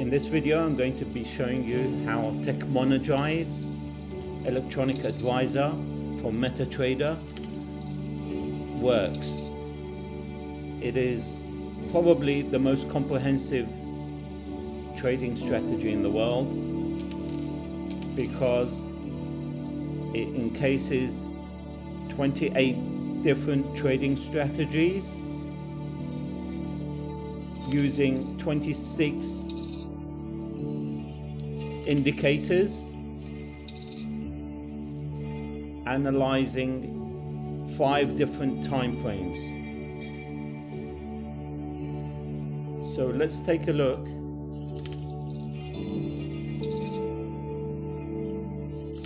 In this video, I'm going to be showing you how TechMonegise electronic advisor for MetaTrader works. It is probably the most comprehensive trading strategy in the world because it encases 28 different trading strategies using 26 indicators, analyzing 5 different time frames. So let's take a look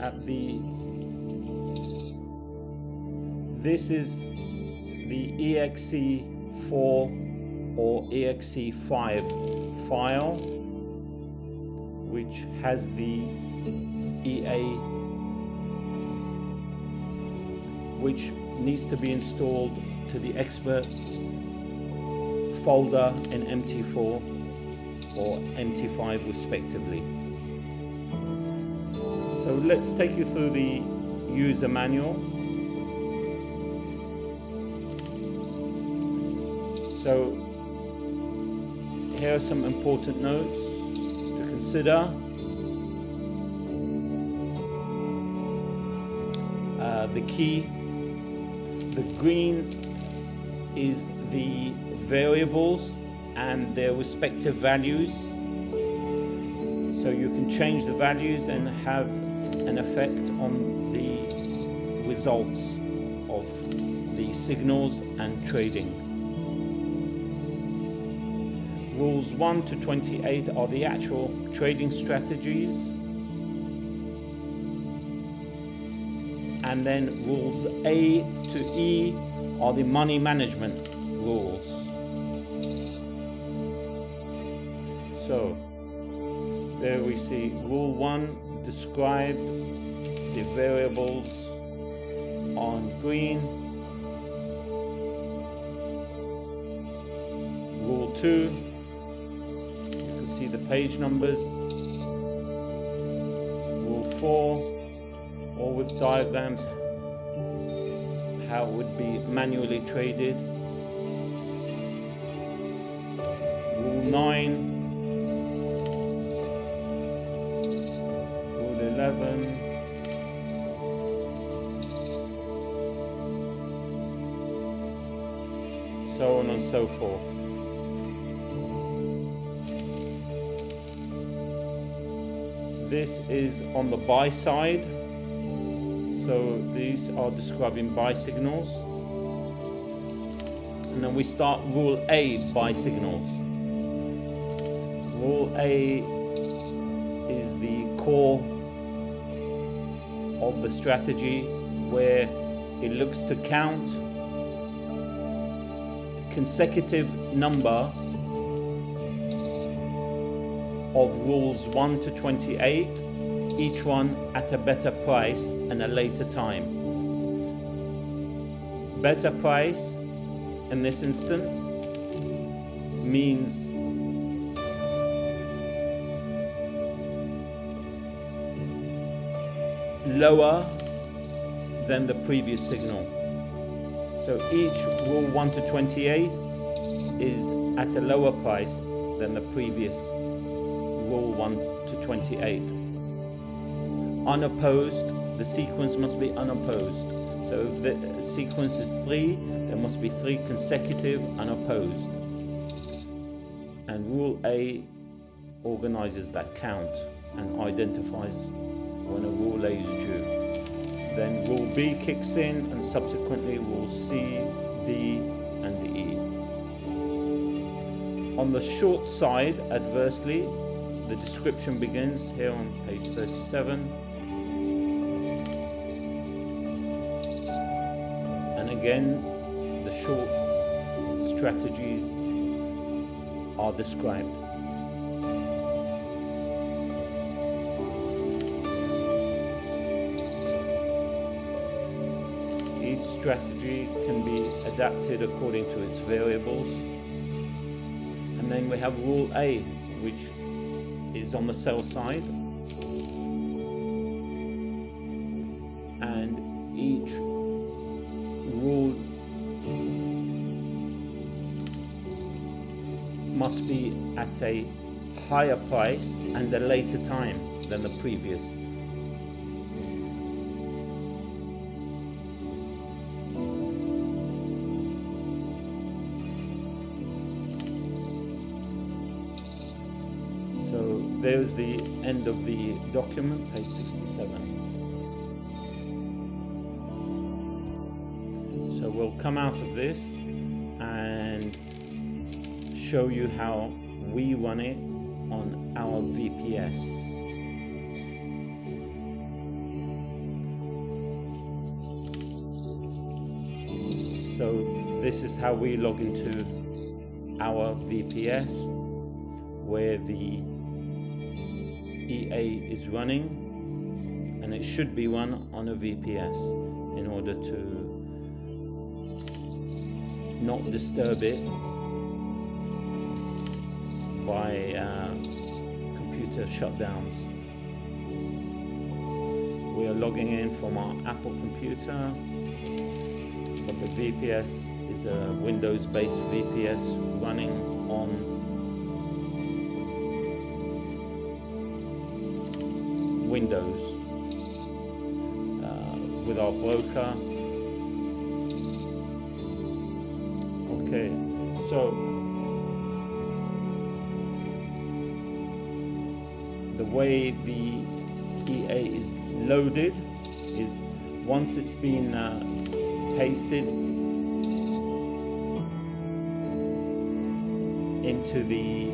at this is the EXE4 or EXE5 file, which has the EA, which needs to be installed to the expert folder in MT4 or MT5 respectively. So let's take you through the user manual. So here are some important notes to consider. The green is the variables and their respective values. So you can change the values and have an effect on the results of the signals and trading. Rules 1 to 28 are the actual trading strategies, and then rules A to E are the money management rules. So there we see rule 1 described the variables on green. Rule 2, you can see the page numbers. Rule 4, or with diagrams, how it would be manually traded. Rule 9, Rule 11, so on and so forth. This is on the buy side. So these are describing buy signals. And then we start Rule A, buy signals. Rule A is the core of the strategy, where it looks to count consecutive number of rules 1 to 28, each one at a better price and a later time. Better price in this instance means lower than the previous signal. So each rule 1 to 28 is at a lower price than the previous rule 1 to 28. Unopposed, the sequence must be unopposed. So if the sequence is 3, there must be 3 consecutive unopposed. And Rule A organizes that count and identifies when a Rule A is due. Then Rule B kicks in, and subsequently Rule C, D, and E. On the short side, adversely, the description begins here on page 37. And again, the short strategies are described. Each strategy can be adapted according to its variables. And then we have Rule A, which is on the sell side, and each rule must be at a higher price and a later time than the previous. So there's the end of the document, page 67. So we'll come out of this and show you how we run it on our VPS. So this is how we log into our VPS, where the EA is running, and it should be run on a VPS in order to not disturb it by computer shutdowns. We are logging in from our Apple computer, but the VPS is a Windows-based VPS running on Windows with our broker. Okay, so the way the EA is loaded is once it's been pasted into the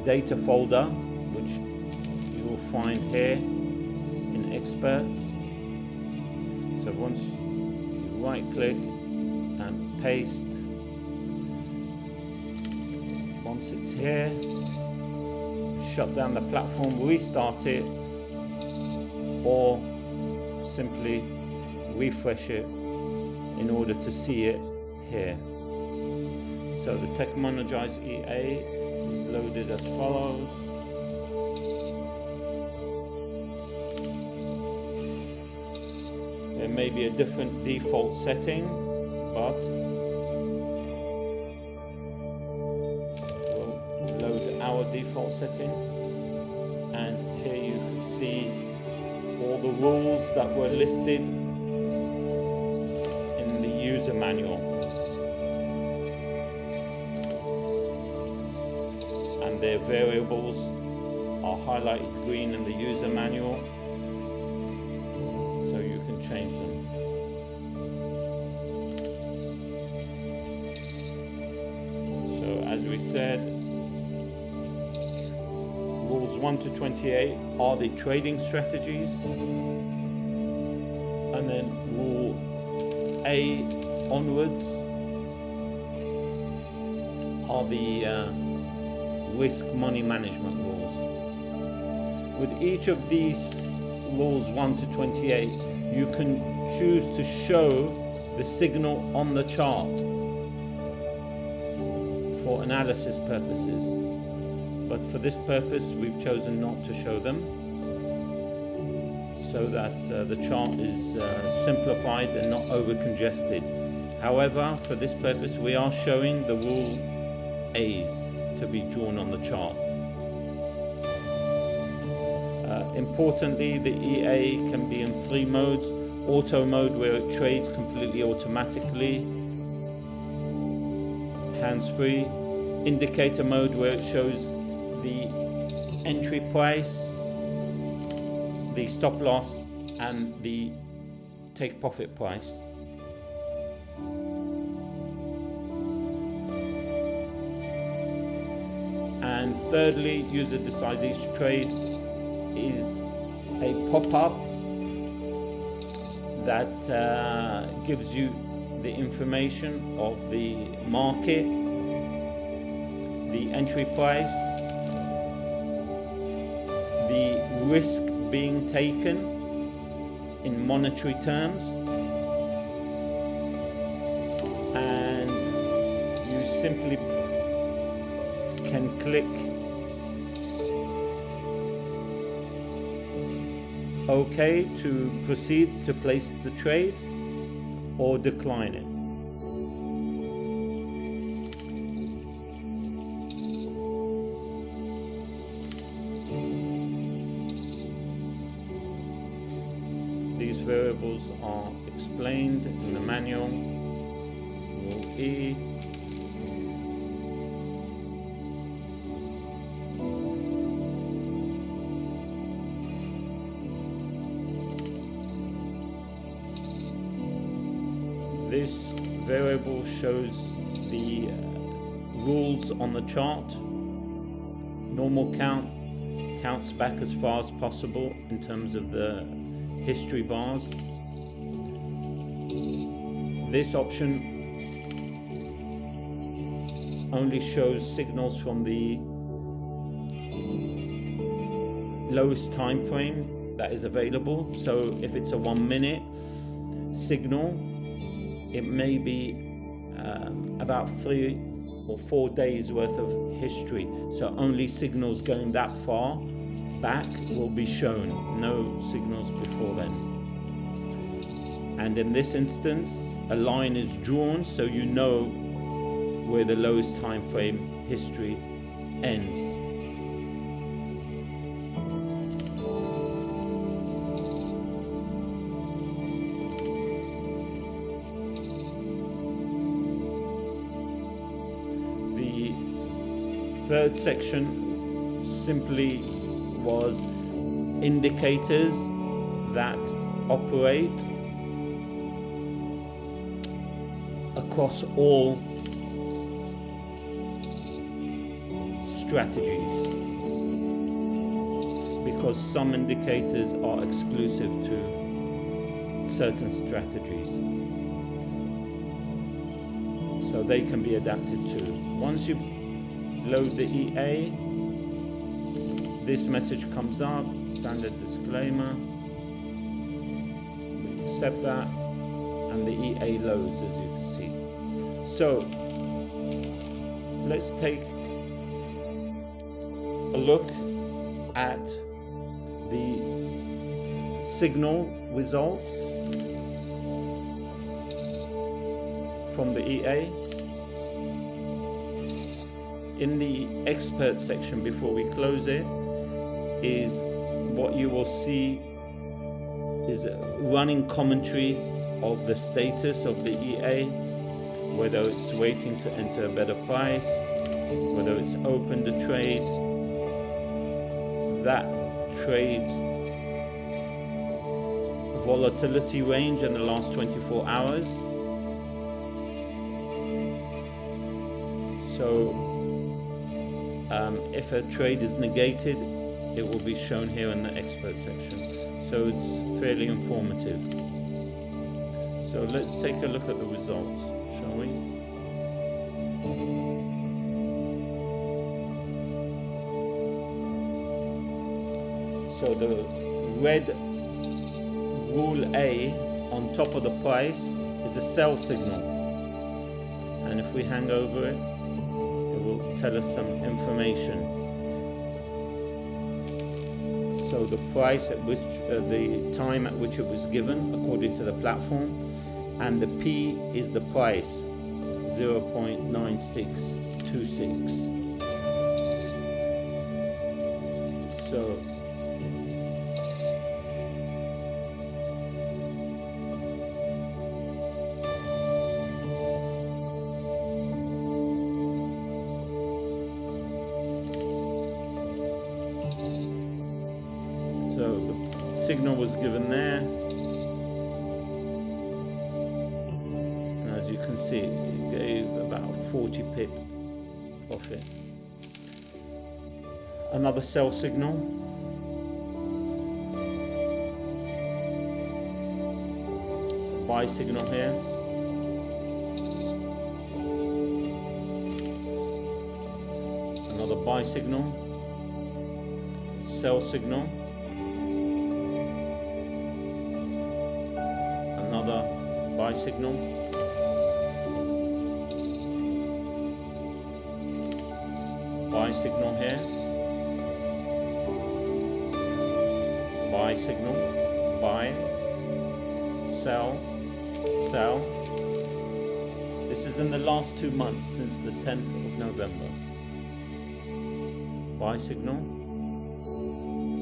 data folder, which you will find here in Experts. So once you right click and paste, once it's here, shut down the platform, restart it, or simply refresh it in order to see it here. So the TechMonegise EA is loaded as follows. There may be a different default setting, but we'll load our default setting, and here you can see all the rules that were listed in the user manual, and their variables are highlighted green in the user manual, so you can change them. So as we said, rules 1 to 28 are the trading strategies, and then rule A onwards are the risk money management rules. With each of these rules 1 to 28, you can choose to show the signal on the chart for analysis purposes. But for this purpose, we've chosen not to show them, so that the chart is simplified and not over congested. However, for this purpose, we are showing the rule A's to be drawn on the chart. Importantly, the EA can be in 3 modes: auto mode, where it trades completely automatically, hands-free; indicator mode, where it shows the entry price, the stop loss, and the take profit price. And thirdly, user decides each trade is a pop-up that gives you the information of the market, the entry price, the risk being taken in monetary terms, and you simply can click OK to proceed to place the trade, or decline it. These variables are explained in the manual. Rule E. This variable shows the rules on the chart. Normal count counts back as far as possible in terms of the history bars. This option only shows signals from the lowest time frame that is available. So if it's a 1 minute signal, it may be about 3 or 4 days worth of history. So only signals going that far back will be shown, no signals before then. And in this instance, a line is drawn so you know where the lowest time frame history ends. The third section simply was indicators that operate across all strategies, because some indicators are exclusive to certain strategies, so they can be adapted to. Once you load the EA, this message comes up, standard disclaimer. We accept that, and the EA loads, as you can see. So let's take a look at the signal results from the EA. In the expert section, before we close it, is what you will see is a running commentary of the status of the EA, whether it's waiting to enter a better price, whether it's opened a trade, that trade's volatility range in the last 24 hours. So if a trade is negated, it will be shown here in the expert section. So it's fairly informative. So let's take a look at the results, shall we? So the red rule A on top of the price is a sell signal. And if we hang over it, it will tell us some information. So the price at which, the time at which it was given according to the platform, and the P is the price, 0.9626. So the signal was given there, and as you can see, it gave about 40 pip profit. Another sell signal, buy signal here, another buy signal, sell signal, another buy signal, buy signal here, buy buy signal, buy, sell, sell. This is in the last 2 months since the 10th of November. Buy signal,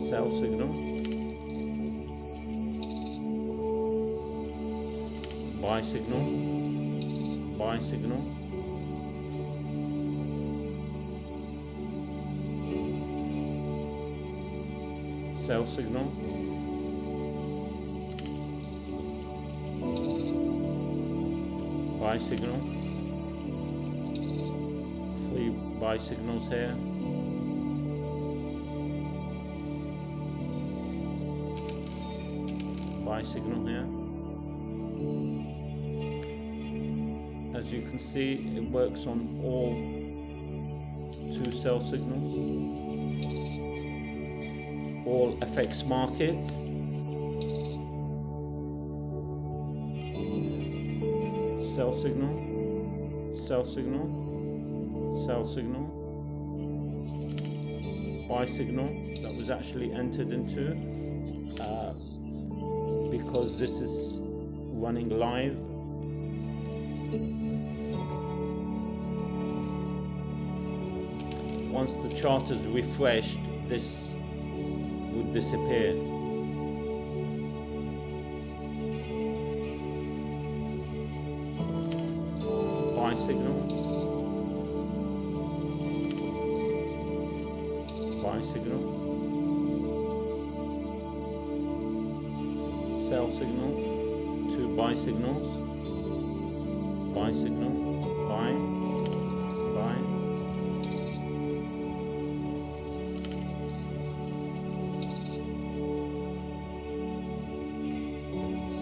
sell signal, buy signal, buy signal, sell signal, buy signal, 3 buy signals here, buy signal here. As you can see, it works on all 2 sell signals, all FX markets. Sell signal, sell signal, sell signal, buy signal that was actually entered into because this is running live. Once the chart is refreshed, this would disappear. Buy signal, buy signal, sell signal, 2 buy signals, buy signal, buy, buy,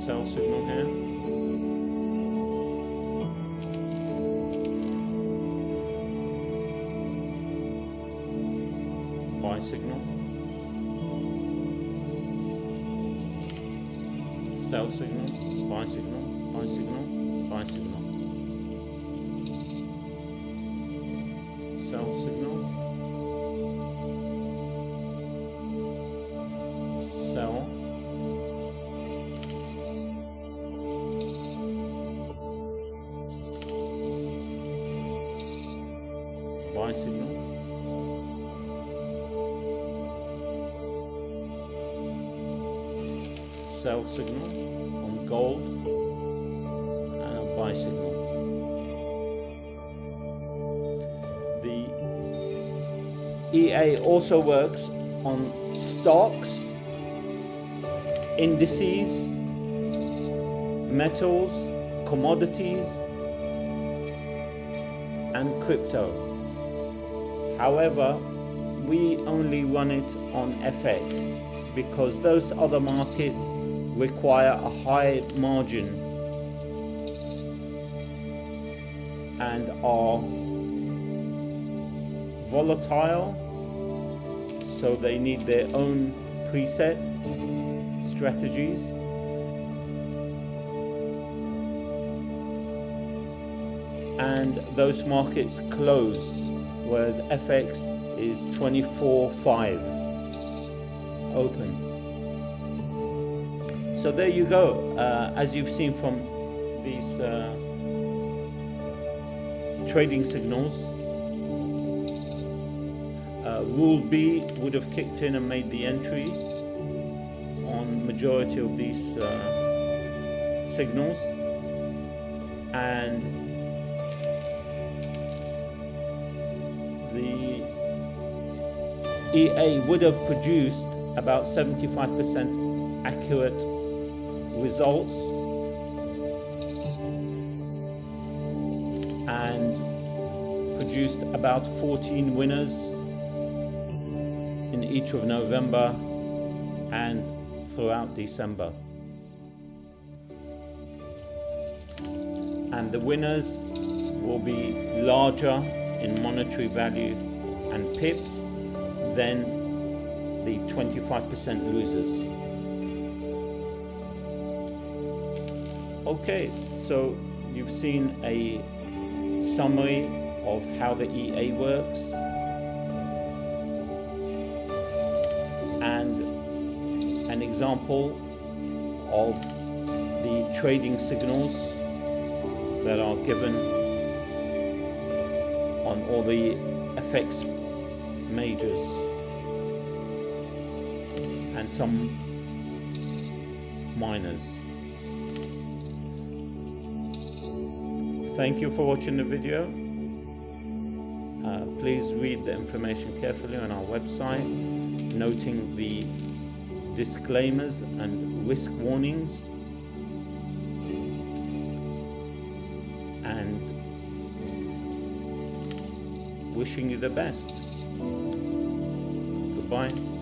sell signal here, buy signal, sell signal, buy signal, buy signal, buy signal, sell signal, sell, buy signal, sell signal on gold, and a buy signal. The EA also works on stocks, indices, metals, commodities, and crypto. However, we only run it on FX because those other markets require a high margin and are volatile, so they need their own preset strategies. And those markets close, whereas FX is 24/5 open. So there you go. As you've seen from these trading signals, Rule B would have kicked in and made the entry on majority of these signals, and the EA would have produced about 75% accurate results and produced about 14 winners in each of November and throughout December. And the winners will be larger in monetary value and pips than the 25% losers. Okay, so you've seen a summary of how the EA works, and an example of the trading signals that are given on all the FX majors and some miners. Thank you for watching the video. Please read the information carefully on our website, noting the disclaimers and risk warnings, and wishing you the best. Goodbye.